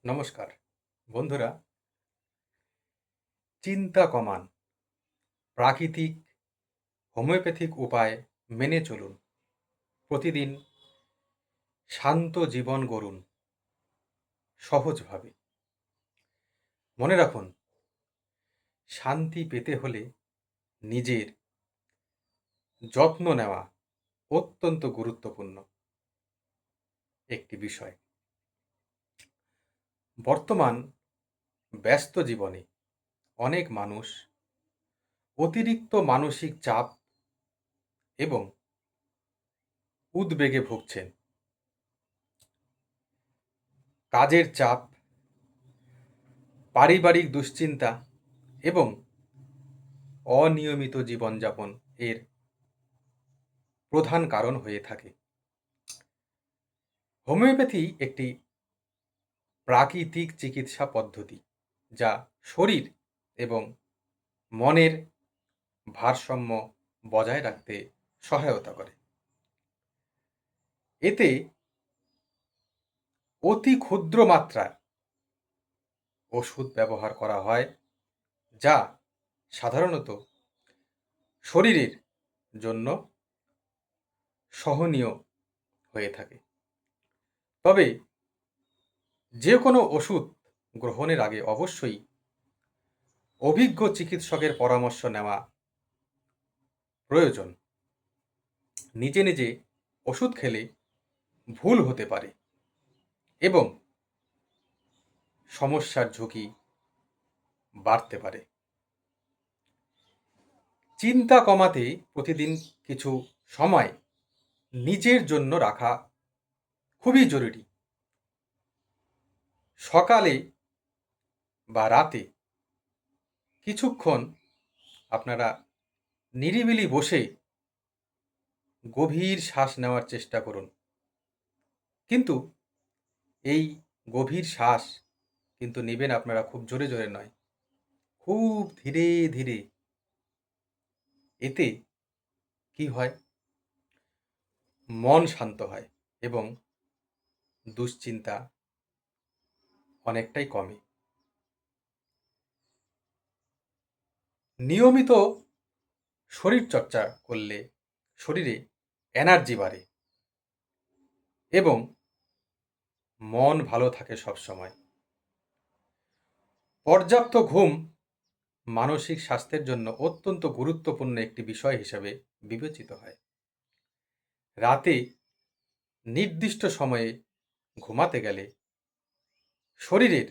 নমস্কার বন্ধুরা। চিন্তা কমান, প্রাকৃতিক হোমিওপ্যাথিক উপায় মেনে চলুন। প্রতিদিন শান্ত জীবন গড়ুন সহজভাবে। মনে রাখুন, শান্তি পেতে হলে নিজের যত্ন নেওয়া অত্যন্ত গুরুত্বপূর্ণ একটি বিষয়। বর্তমান ব্যস্ত জীবনে অনেক মানুষ অতিরিক্ত মানসিক চাপ এবং উদ্বেগে ভুগছেন। কাজের চাপ, পারিবারিক দুশ্চিন্তা এবং অনিয়মিত জীবনযাপন এর প্রধান কারণ হয়ে থাকে। হোমিওপ্যাথি একটি প্রাকৃতিক চিকিৎসা পদ্ধতি যা শরীর এবং মনের ভারসাম্য বজায় রাখতে সহায়তা করে। এতে অতি ক্ষুদ্র মাত্রার ওষুধ ব্যবহার করা হয়, যা সাধারণত শরীরের জন্য সহনীয় হয়ে থাকে। তবে যে কোনো ওষুধ গ্রহণের আগে অবশ্যই অভিজ্ঞ চিকিৎসকের পরামর্শ নেওয়া প্রয়োজন। নিজে নিজে ওষুধ খেলে ভুল হতে পারে এবং সমস্যার ঝুঁকি বাড়তে পারে। চিন্তা কমাতে প্রতিদিন কিছু সময় নিজের জন্য রাখা খুবই জরুরি। সকালে বা রাতে কিছুক্ষণ আপনারা নিরিবিলি বসে গভীর শ্বাস নেওয়ার চেষ্টা করুন। কিন্তু এই গভীর শ্বাস কিন্তু নেবেন আপনারা খুব জোরে জোরে নয়, খুব ধীরে ধীরে। এতে কি হয়, মন শান্ত হয় এবং দুশ্চিন্তা অনেকটাই কমে। নিয়মিত শরীরচর্চা করলে শরীরে এনার্জি বাড়ে এবং মন ভালো থাকে সব সময়। পর্যাপ্ত ঘুম মানসিক স্বাস্থ্যের জন্য অত্যন্ত গুরুত্বপূর্ণ একটি বিষয় হিসেবে বিবেচিত হয়। রাতে নির্দিষ্ট সময়ে ঘুমাতে গেলে শরীরের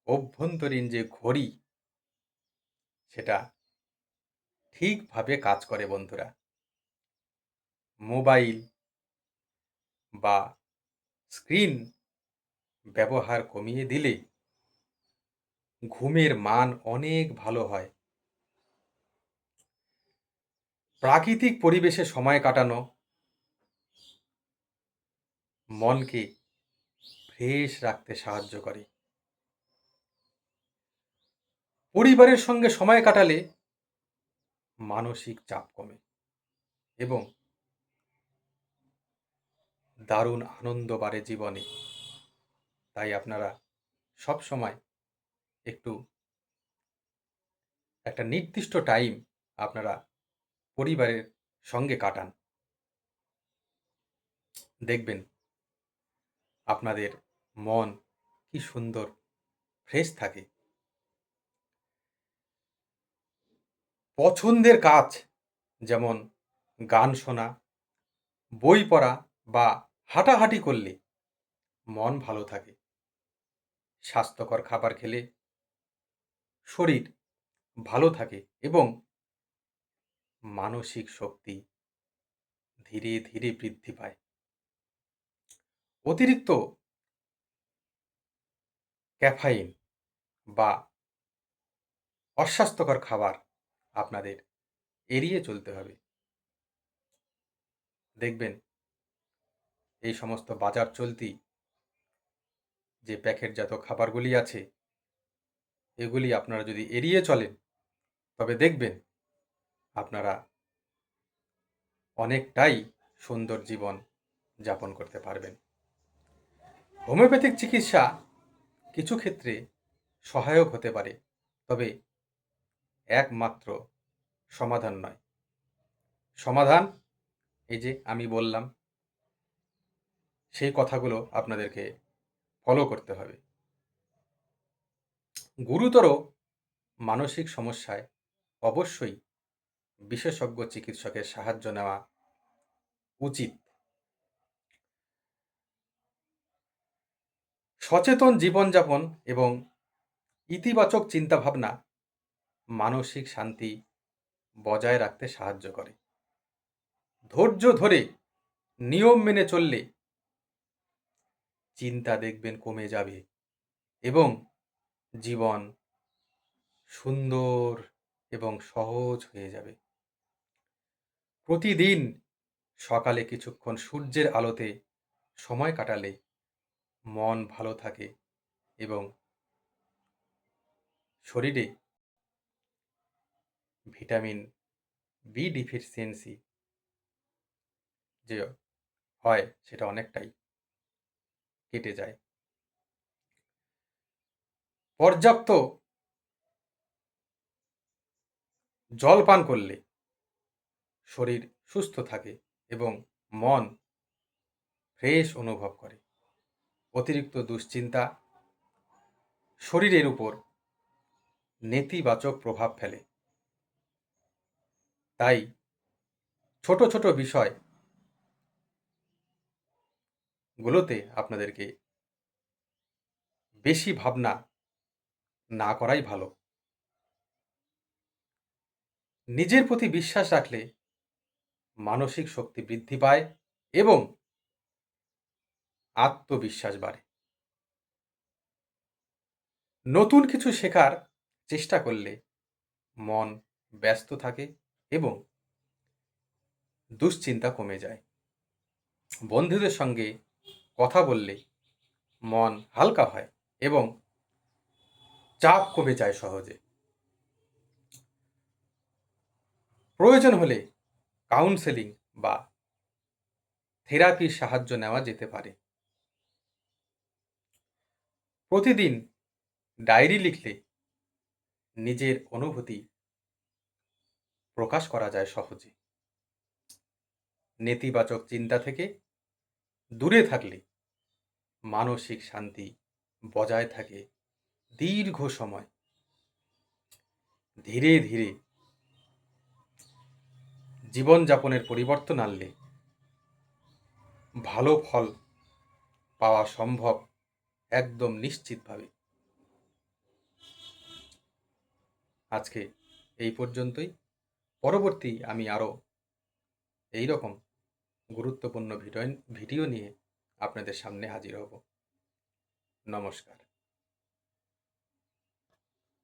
অভ্যন্তরীণ যে ঘড়ি, সেটা ঠিকভাবে কাজ করে বন্ধুরা। মোবাইল বা স্ক্রিন ব্যবহার কমিয়ে দিলে ঘুমের মান অনেক ভালো হয়। প্রাকৃতিক পরিবেশে সময় কাটানো মনকে ফ্রেশ রাখতে সাহায্য করে। পরিবারের সঙ্গে সময় কাটালে মানসিক চাপ কমে এবং দারুণ আনন্দ বাড়ে জীবনে। তাই আপনারা সব সময় একটু একটা নির্দিষ্ট টাইম আপনারা পরিবারের সঙ্গে কাটান। দেখবেন আপনাদের মন কি সুন্দর ফ্রেশ থাকে। পছন্দের কাজ যেমন গান শোনা, বই পড়া বা হাঁটাহাঁটি করলে মন ভালো থাকে। স্বাস্থ্যকর খাবার খেলে শরীর ভালো থাকে এবং মানসিক শক্তি ধীরে ধীরে বৃদ্ধি পায়। অতিরিক্ত ক্যাফাইন বা অস্বাস্থ্যকর খাবার আপনাদের এড়িয়ে চলতে হবে। দেখবেন এই সমস্ত বাজার চলতি যে প্যাকেটজাত খাবারগুলি আছে, এগুলি আপনারা যদি এড়িয়ে চলেন, তবে দেখবেন আপনারা অনেকটাই সুন্দর জীবন যাপন করতে পারবেন। হোমিওপ্যাথিক চিকিৎসা কিছু ক্ষেত্রে সহায়ক হতে পারে, তবে একমাত্র সমাধান নয়। সমাধান এই যে আমি বললাম, সেই কথাগুলো আপনাদেরকে ফলো করতে হবে। গুরুতর মানসিক সমস্যায় অবশ্যই বিশেষজ্ঞ চিকিৎসকের সাহায্য নেওয়া উচিত। সচেতন জীবনযাপন এবং ইতিবাচক চিন্তাভাবনা মানসিক শান্তি বজায় রাখতে সাহায্য করে। ধৈর্য ধরে নিয়ম মেনে চললে চিন্তা দেখবেন কমে যাবে এবং জীবন সুন্দর এবং সহজ হয়ে যাবে। প্রতিদিন সকালে কিছুক্ষণ সূর্যের আলোতে সময় কাটালে মন ভালো থাকে এবং শরীরে ভিটামিন বি ডিফিসিয়েন্সি যে হয় সেটা অনেকটাই কেটে যায়। পর্যাপ্ত জল পান করলে শরীর সুস্থ থাকে এবং মন ফ্রেশ অনুভব করে। অতিরিক্ত দুশ্চিন্তা শরীরের উপর নেতিবাচক প্রভাব ফেলে। তাই ছোট ছোট বিষয়গুলোতে আপনাদেরকে বেশি ভাবনা না করাই ভালো। নিজের প্রতি বিশ্বাস রাখলে মানসিক শক্তি বৃদ্ধি পায় এবং আত্মবিশ্বাস বাড়ে। নতুন কিছু শেখার চেষ্টা করলে মন ব্যস্ত থাকে এবং দুশ্চিন্তা কমে যায়। বন্ধুদের সঙ্গে কথা বললে মন হালকা হয় এবং চাপ কমে যায় সহজে। প্রয়োজন হলে কাউন্সেলিং বা থেরাপির সাহায্য নেওয়া যেতে পারে। প্রতিদিন ডায়েরি লিখলে নিজের অনুভূতি প্রকাশ করা যায় সহজে। নেতিবাচক চিন্তা থেকে দূরে থাকলে মানসিক শান্তি বজায় থাকে দীর্ঘ সময়। ধীরে ধীরে জীবনযাপনের পরিবর্তন আনলে ভালো ফল পাওয়া সম্ভব, একদম নিশ্চিতভাবে। আজকে এই পর্যন্তই। পরবর্তী আমি আরও এইরকম গুরুত্বপূর্ণ ভিডিও নিয়ে আপনাদের সামনে হাজির হব। নমস্কার।